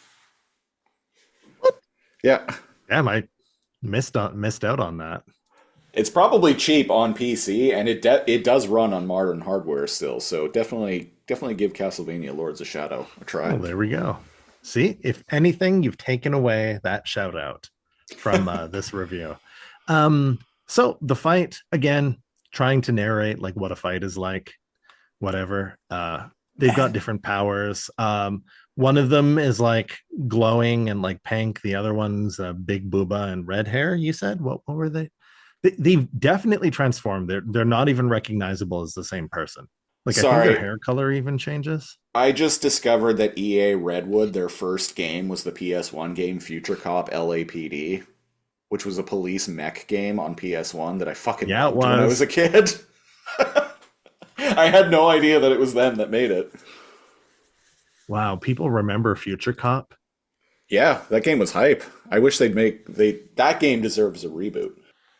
Yeah, Damn, I missed out on that. it's probably cheap on PC, and it does run on modern hardware still. So definitely give Castlevania: Lords of Shadow a try. Oh, there we go. See, if anything, you've taken away that shout out from this review. So the fight again, trying to narrate like what a fight is like, whatever. They've got different powers. One of them is like glowing and like pink. The other one's big booba and red hair. You said what were they? They've definitely transformed. They're not even recognizable as the same person. Like I think Sorry. their hair color even changes. I just discovered that EA Redwood, their first game was the PS1 game Future Cop LAPD, which was a police mech game on PS1 that I fucking Yeah, it loved when I was. was a kid. I had no idea that it was them that made it. Wow, people remember Future Cop. Yeah, that game was hype. I wish that game deserves a reboot.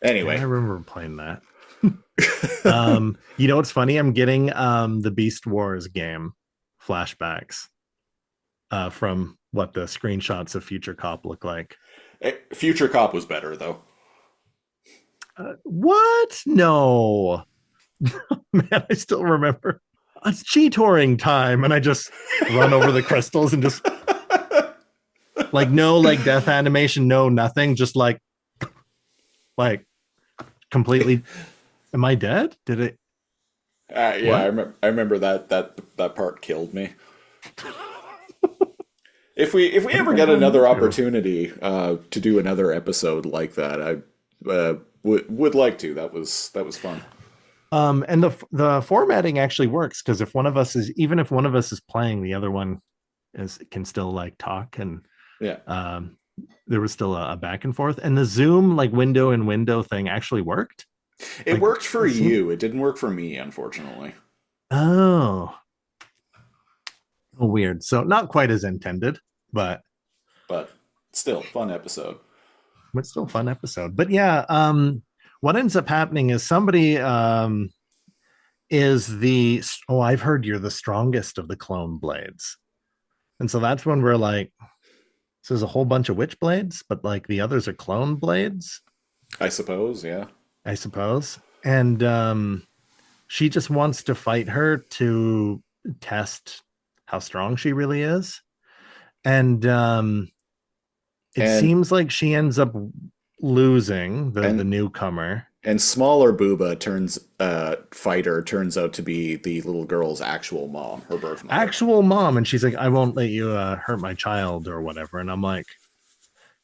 Anyway, Yeah, I remember playing that. You know what's funny? I'm getting the Beast Wars game flashbacks from what the screenshots of Future Cop look like. Future Cop was better though. What? No. Man, I still remember. It's Cheetoring time, and I just run over the crystals and just like no like death animation, no nothing, just like completely. Am I dead? Did it? Yeah, I remember that part killed me. If we ever get another opportunity to do another episode like that, I would like to. That was fun. And the formatting actually works because if one of us is playing, the other one can still like talk, and Yeah. there was still a back and forth, and the Zoom like window and window thing actually worked. It Like, worked for you. It didn't work for me, unfortunately. Oh, weird. So not quite as intended, but Still, fun episode. still a fun episode. But yeah, what ends up happening is somebody I've heard you're the strongest of the clone blades. And so that's when we're like, so there's a whole bunch of witch blades, but like the others are clone blades, I suppose, yeah. I suppose. And she just wants to fight her to test how strong she really is. And it seems like she ends up losing the newcomer. And smaller Booba fighter turns out to be the little girl's actual mom, her birth mother. Actual mom. And she's like, I won't let you hurt my child or whatever. And I'm like,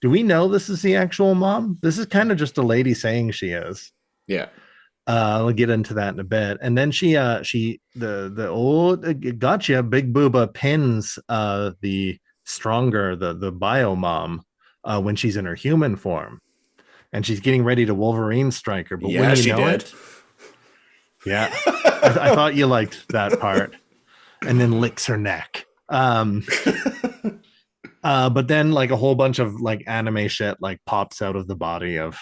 do we know this is the actual mom? This is kind of just a lady saying she is. Yeah. I'll get into that in a bit. And then the old gotcha big booba pins the stronger the bio mom when she's in her human form, and she's getting ready to Wolverine strike her. But Yeah, when you she know did. it, yeah, I thought you liked that part. And then licks her neck. But then like a whole bunch of like anime shit like pops out of the body of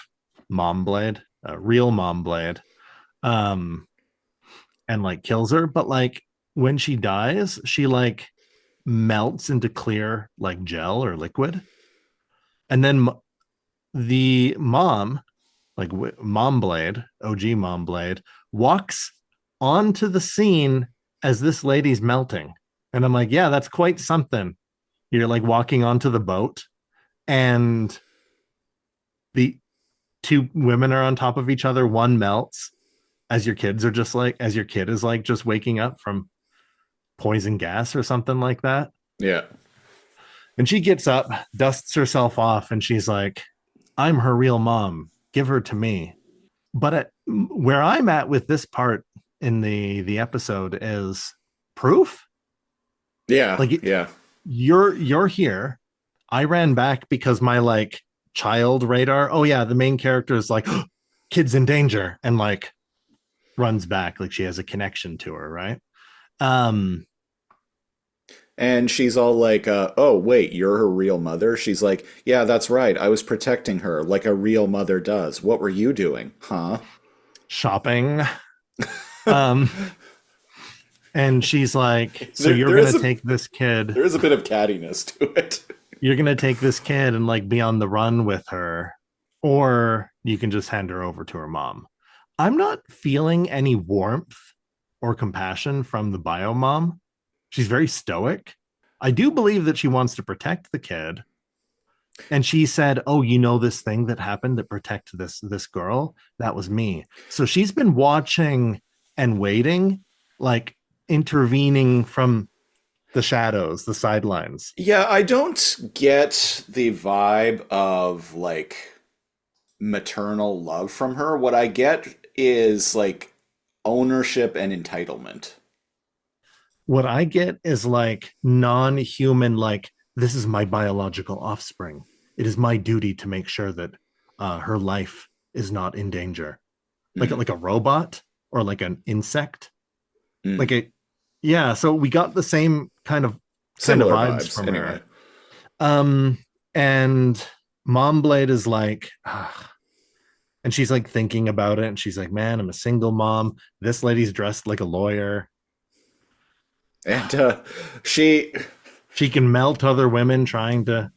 Mom Blade, real Mom Blade, um, and like kills her. But like when she dies, she like melts into clear like gel or liquid, and then the mom, like Mom Blade, OG Mom Blade, walks onto the scene as this lady's melting, and I'm like, yeah, that's quite something. You're like walking onto the boat, and the two women are on top of each other. One melts as your kids are just like, as your kid is like just waking up from poison gas or something like that. Yeah. And she gets up, dusts herself off, and she's like, I'm her real mom. Give her to me. But where I'm at with this part in the episode is proof. Yeah. Like, yeah. you're here. I ran back because my like child radar. Oh yeah, the main character is like, oh, kid's in danger, and like runs back like she has a connection to her, right? And she's all like, oh, wait, you're her real mother? She's like, yeah, that's right. I was protecting her like a real mother does. What were you doing? Huh? Shopping. um and she's like, so There- you're there is gonna a- take this kid, There is a bit of cattiness to it. you're gonna take this kid and like be on the run with her, or you can just hand her over to her mom. I'm not feeling any warmth or compassion from the bio mom. She's very stoic. I do believe that she wants to protect the kid. And she said, oh, you know, this thing that happened that protect this girl, that was me. So she's been watching and waiting, like intervening from the shadows, the sidelines. Yeah, I don't get the vibe of like maternal love from her. What I get is like ownership and entitlement. What I get is like non-human, like, this is my biological offspring. It is my duty to make sure that her life is not in danger. Mhm. Like a robot or like an insect. Mm. Like a, yeah. So we got the same kind of Similar vibes vibes, from anyway. her. And Mom Blade is like, and she's like thinking about it, and she's like, man, I'm a single mom. This lady's dressed like a lawyer. And she can melt other women trying to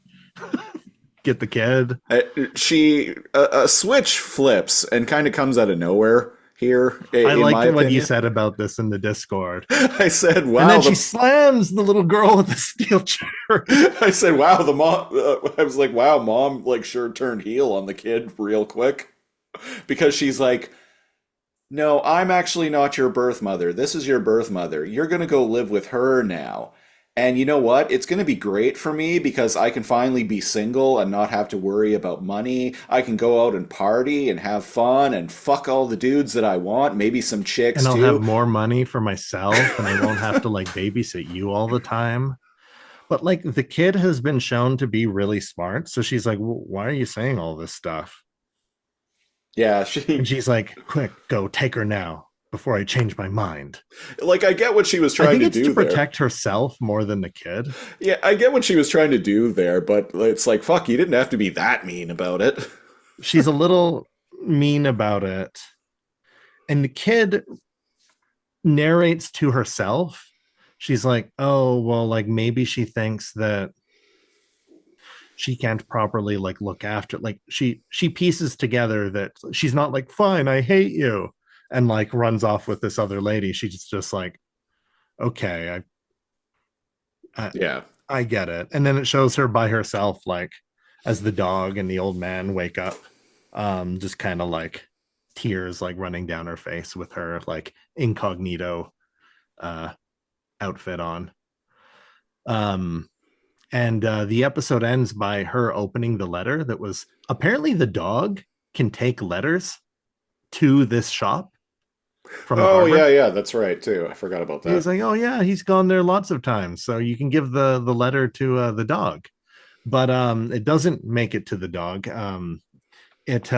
get the kid. a switch flips and kind of comes out of nowhere here. I in my liked what you opinion. said about this in the Discord. I said, "Wow!" And then she slams the little girl with the steel chair. I said, "Wow!" The mom. I was like, "Wow!" Mom, like, sure turned heel on the kid real quick because she's like, "No, I'm actually not your birth mother. This is your birth mother. You're gonna go live with her now." And you know what? It's going to be great for me because I can finally be single and not have to worry about money. I can go out and party and have fun and fuck all the dudes that I want, maybe some chicks And I'll too. have more money for myself, and I won't have to like babysit you all the time. But like the kid has been shown to be really smart. So she's like, why are you saying all this stuff? Yeah, And she's like, quick, go take her now before I change my mind. like I get what she was I trying think to it's do to there. protect herself more than the kid. Yeah, I get what she was trying to do there, but it's like, fuck, you didn't have to be that mean about it. She's a little mean about it. And the kid narrates to herself. She's like, oh, well, like maybe she thinks that she can't properly like look after, like she pieces together that she's not like, fine, I hate you, and like runs off with this other lady. She's just like, okay, Yeah. I get it. And then it shows her by herself, like as the dog and the old man wake up, just kind of like tears like running down her face with her like incognito outfit on. And the episode ends by her opening the letter that was apparently the dog can take letters to this shop from the Oh harbor. yeah, that's right too. I forgot about He was that. like, "Oh yeah, he's gone there lots of times, so you can give the letter to the dog." But it doesn't make it to the dog. It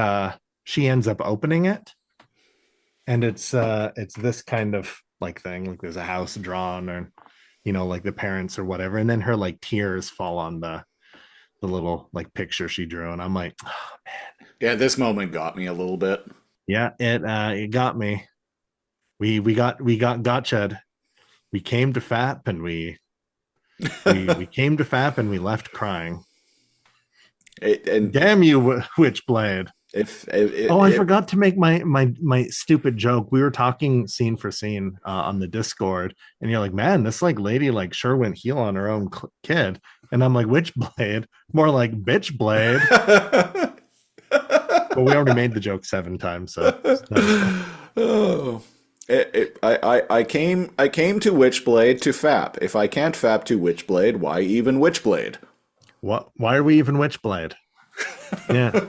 She ends up opening it, and it's this kind of like thing, like there's a house drawn, or like the parents or whatever, and then her like tears fall on the little like picture she drew, and I'm like, oh, Yeah, this moment got me a little bit. yeah, it got me. We got gotcha'd. We came to FAP, and we came to FAP, and we left crying. And Damn you, Witchblade. if Oh, I forgot to make my stupid joke. We were talking scene for scene on the Discord, and you're like, "Man, this like lady like sure went heel on her own kid," and I'm like, "Witchblade, more like bitchblade." But we already made the joke 7 times, so oh. I came to Witchblade to fap. If I can't fap to Witchblade, why even Witchblade? what? Why are we even Witchblade? Yeah,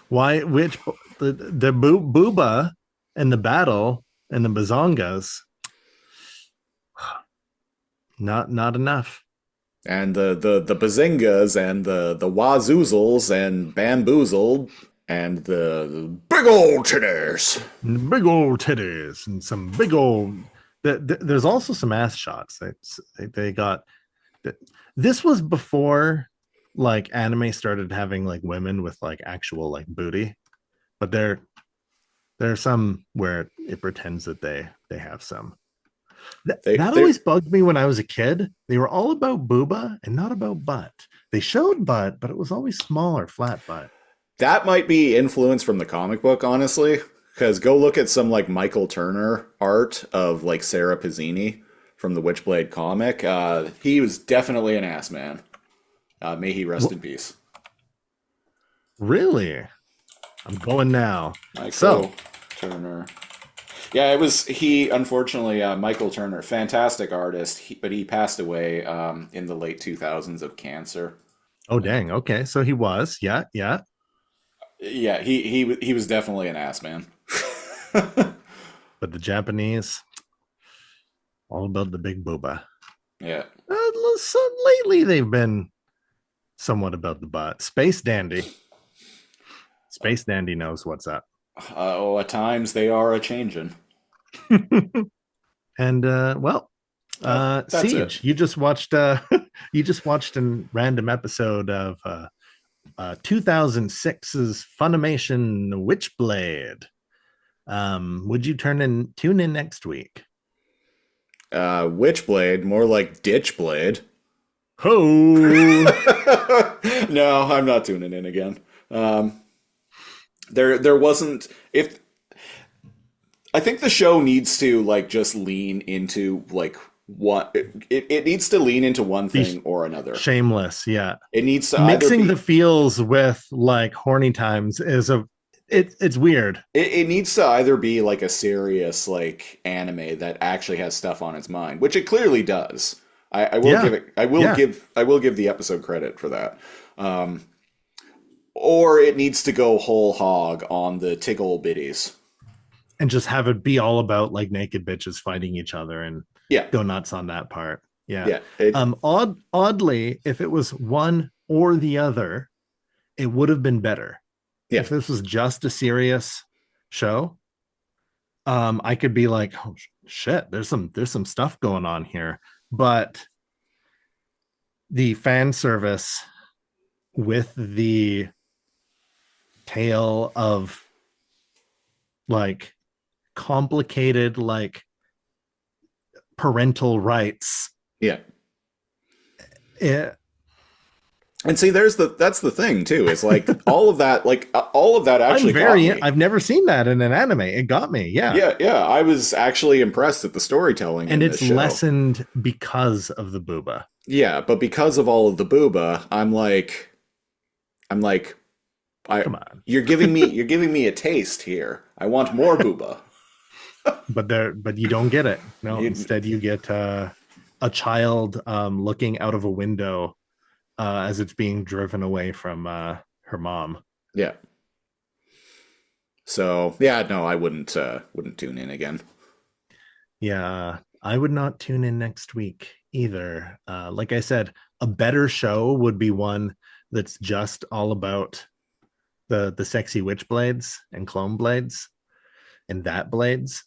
why the booba and the battle and the bazongas? Not enough. And the bazingas and the wazoozles and bamboozled and the big old titties. Big old titties and some big old. There's also some ass shots. They got. This was before like anime started having like women with like actual like booty, but there's some where it pretends that they have some. That always bugged me when I was a kid. They were all about booba and not about butt. They showed butt, but it was always small or flat butt. That might be influence from the comic book, honestly. Because go look at some like Michael Turner art of like Sarah Pizzini from the Witchblade comic. He was definitely an ass man. May he rest in peace. Really? I'm going now. Michael Turner. Yeah, it was he. Unfortunately, Michael Turner, fantastic artist, but he passed away in the late 2000s of cancer. Oh dang. Okay, so he was. Yeah. Yeah, he was definitely an ass man. But the Japanese, all about the big booba. Yeah. So lately they've been somewhat about the butt. Space Dandy knows what's up. At times they are a changin'. And Siege, it. you just watched a random episode of 2006's Funimation Witchblade. Would you tune in next week? Witchblade, more like Ditchblade. Ho! No, I'm not tuning in again. There wasn't if I think the show needs to like just lean into like what it needs to lean into one thing or another. Shameless, yeah. It needs to mixing the feels with like horny times is it's weird. It needs to either be like a serious like anime that actually has stuff on its mind, which it clearly does. I will give it. I will give the episode credit for that. Or it needs to go whole hog on the tickle bitties and just have it be all about like naked bitches fighting each other and go nuts on that part. Yeah. Oddly, if it was one or the other, it would have been better. Yeah. If this was just a serious show, I could be like, oh shit, there's some stuff going on here. But the fan service with the tale of like complicated like parental rights. Yeah. And see, that's the thing too. Is like all of that actually got me. I've never seen that in an anime. It got me. Yeah. Yeah. I was actually impressed at the storytelling. And it's lessened because of the booba. Yeah, but because of all of the booba, I'm like, come on. You're giving me a taste here. I want more booba. but you don't get it. No, instead you get a child looking out of a window as it's being driven away from her mom. Yeah. So yeah, no, I wouldn't tune in again. Yeah, I would not tune in next week either. Like I said, a better show would be one that's just all about the sexy witch blades and clone blades and that blades.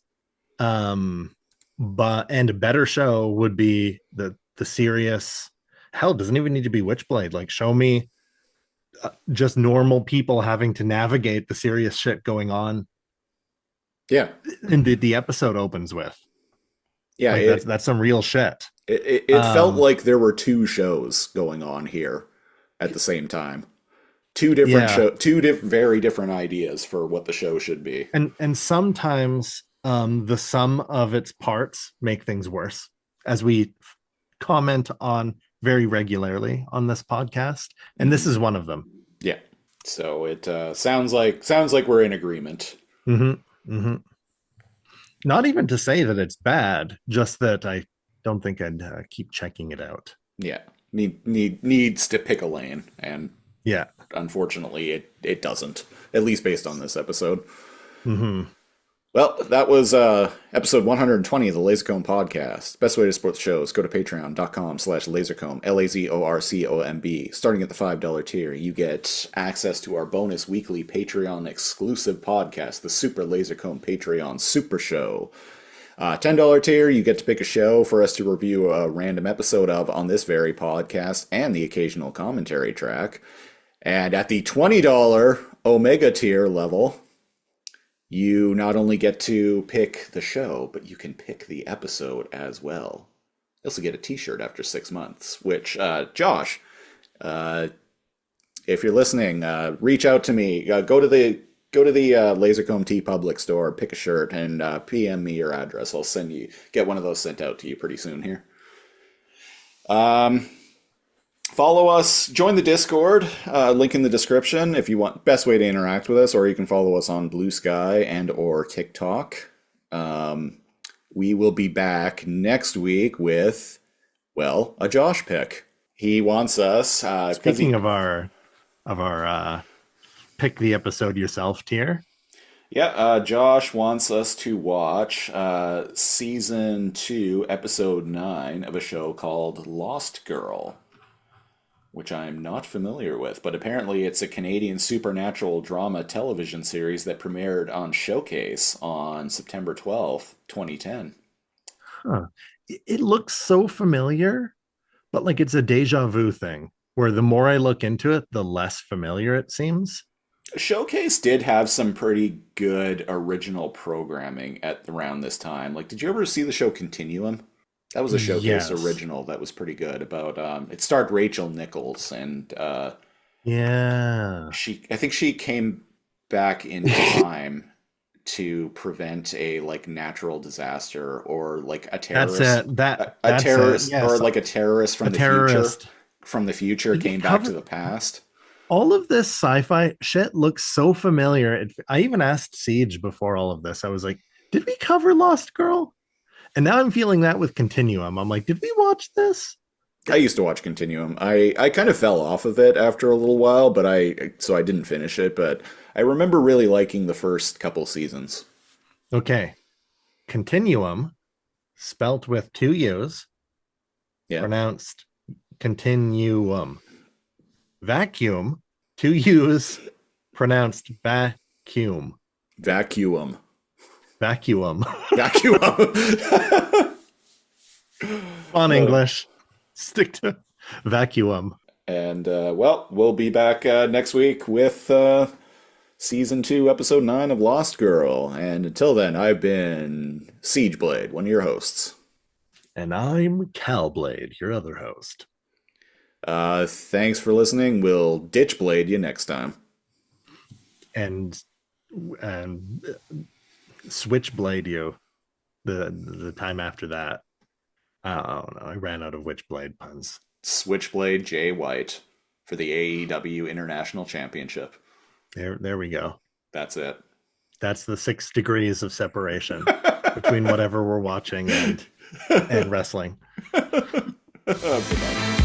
And a better show would be the serious. Hell, it doesn't even need to be Witchblade. Like, show me just normal people having to navigate the serious shit going on. Yeah, And the episode opens with. yeah. Like, that's some real shit. It felt like there were two shows going on here at the same time. Two different very different ideas for what the show should be. And sometimes the sum of its parts make things worse, as we comment on very regularly on this podcast, and this is one of them. Yeah. So it sounds like we're in agreement. Mm-hmm. Mm-hmm. Not even to say that it's bad, just that I don't think I'd keep checking it out. Yeah. Needs to pick a lane, and yeah, unfortunately it doesn't, at least based on this episode. Mm-hmm. Well, that was episode 120 of the Lazor Comb podcast. Best way to support the show is go to patreon.com/lazorcomb, LAZORCOMB. Starting at the $5 tier, you get access to our bonus weekly Patreon exclusive podcast, the Super Lazor Comb Patreon Super Show. $10 tier, you get to pick a show for us to review a random episode of on this very podcast and the occasional commentary track. And at the $20 Omega tier level, you not only get to pick the show, but you can pick the episode as well. You also get a t-shirt after 6 months, which, Josh, if you're listening, reach out to me. Go to the Lazor Comb T Public store, pick a shirt, and PM me your address. I'll get one of those sent out to you pretty soon here. Follow us, join the Discord, link in the description if you want. Best way to interact with us, or you can follow us on Blue Sky and or TikTok. We will be back next week with, well, a Josh pick. He wants us. Speaking of our pick the episode yourself tier. Yeah, Josh wants us to watch season 2, episode 9 of a show called Lost Girl, which I'm not familiar with, but apparently it's a Canadian supernatural drama television series that premiered on Showcase on September 12th, 2010. Huh. It looks so familiar, but like it's a deja vu thing, where the more I look into it, the less familiar it seems. Showcase did have some pretty good original programming at around this time. Like, did you ever see the show Continuum? That was a Showcase original that was pretty good. About it starred Rachel Nichols, and yeah, I think she came back in time to prevent a like natural disaster or like a terrorist. A terrorist, yes. Or like a terrorist from the future. From the future came back to the past. All of this sci-fi shit looks so familiar. I even asked Siege before all of this. I was like, "Did we cover Lost Girl?" And now I'm feeling that with Continuum. I'm like, did we watch this? I used to watch Continuum. I kind of fell off of it after a little while, but I didn't finish it. But I remember really liking the first couple seasons. Okay. Continuum, spelt with 2 U's, pronounced continuum. Vacuum, 2 U's, pronounced vacuum. Vacuum. Vacuum. Vacuum. On English. Stick to vacuum. And, well, we'll be back next week with Season 2, Episode 9 of Lost Girl. And until then, I've been Siegeblade, one of your hosts. And I'm Calblade, your other host. Thanks for listening. We'll Ditchblade you next time. And Switchblade you the time after that. I don't know. I ran out of Witchblade puns. Switchblade Jay White for the AEW International Championship. There we go. That's it. That's the 6 degrees of separation between whatever we're watching and wrestling. Bye-bye.